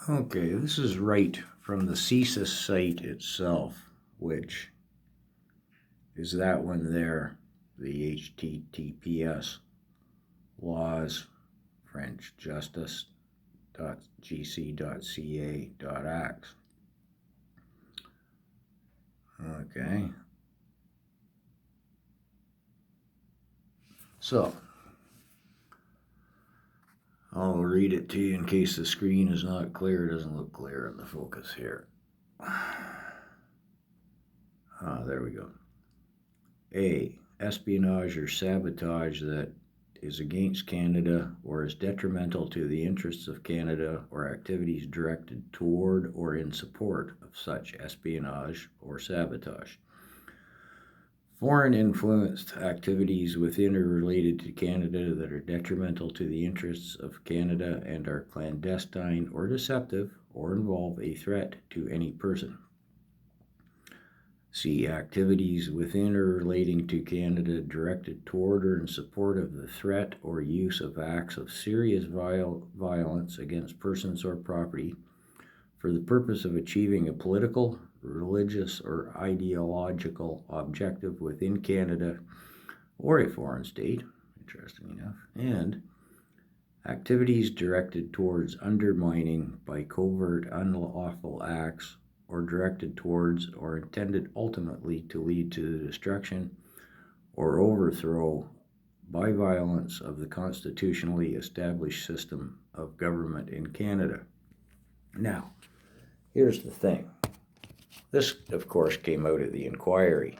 Okay, this is right from the csis site itself, which is that one there, the https laws French justice.gc.ca.ax. Okay, so I'll read it to you in case the screen is not clear. It doesn't look clear in the focus here. There we go. A. Espionage or sabotage that is against Canada or is detrimental to the interests of Canada, or activities directed toward or in support of such espionage or sabotage. Foreign influenced activities within or related to Canada that are detrimental to the interests of Canada and are clandestine or deceptive or involve a threat to any person. C. Activities within or relating to Canada directed toward or in support of the threat or use of acts of serious violence against persons or property for the purpose of achieving a political, religious, or ideological objective within Canada or a foreign state, interesting enough, and activities directed towards undermining by covert unlawful acts or directed towards or intended ultimately to lead to the destruction or overthrow by violence of the constitutionally established system of government in Canada. Now, here's the thing. This, of course, came out of the inquiry.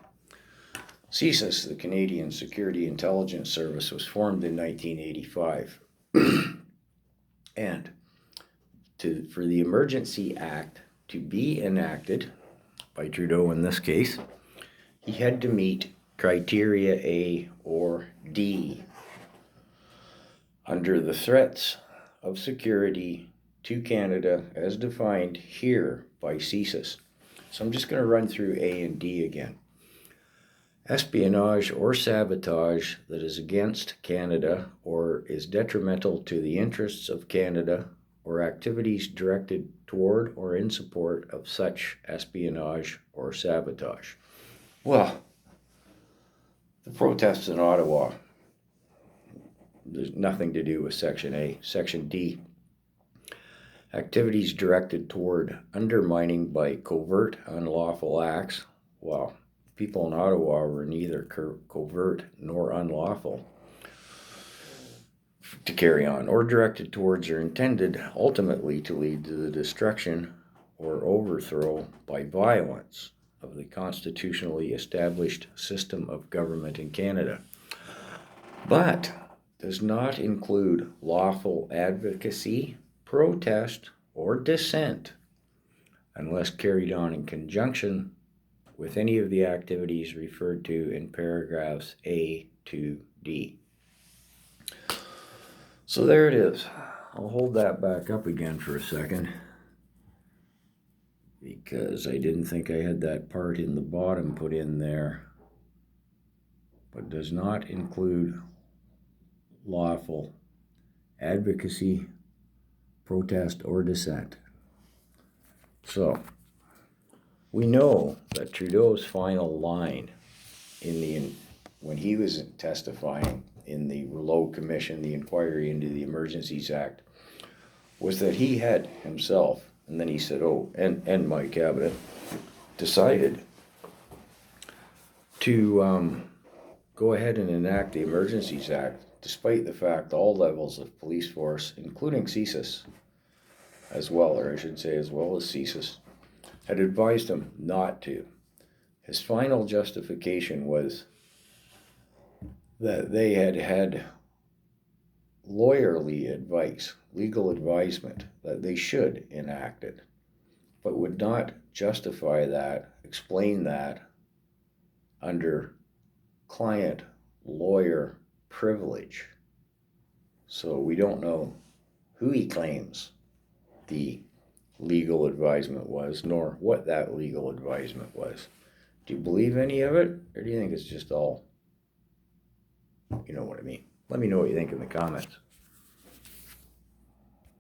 csis, the Canadian Security Intelligence Service, was formed in 1985. And for the Emergency Act to be enacted, by Trudeau in this case, he had to meet criteria A or D under the threats of security to Canada as defined here by csis. So I'm just going to run through A and D again. Espionage or sabotage that is against Canada or is detrimental to the interests of Canada, or activities directed toward or in support of such espionage or sabotage. Well, the protests in Ottawa, there's nothing to do with Section A. Section D, activities directed toward undermining by covert unlawful acts. Well, people in Ottawa were neither covert nor unlawful to carry on, or directed towards or intended ultimately to lead to the destruction or overthrow by violence of the constitutionally established system of government in Canada, but does not include lawful advocacy, protest, or dissent unless carried on in conjunction with any of the activities referred to in paragraphs A to D. So there it is. I'll hold that back up again for a second because I didn't think I had that part in the bottom put in there, but does not include lawful advocacy, protest, or dissent. So we know that Trudeau's final line when he was testifying in the Rouleau Commission, the inquiry into the Emergencies Act, was that he had himself, and then he said, and my cabinet, decided to go ahead and enact the Emergencies Act, despite the fact all levels of police force, including csis as well, or I should say as well as csis, had advised him not to. His final justification was that they had lawyerly advice, legal advisement, that they should enact it, but would not justify that, explain that under client-lawyer privilege. So we don't know who he claims the legal advisement was, nor what that legal advisement was. Do you believe any of it, or do you think it's just all, you know what I mean? Let me know what you think in the comments.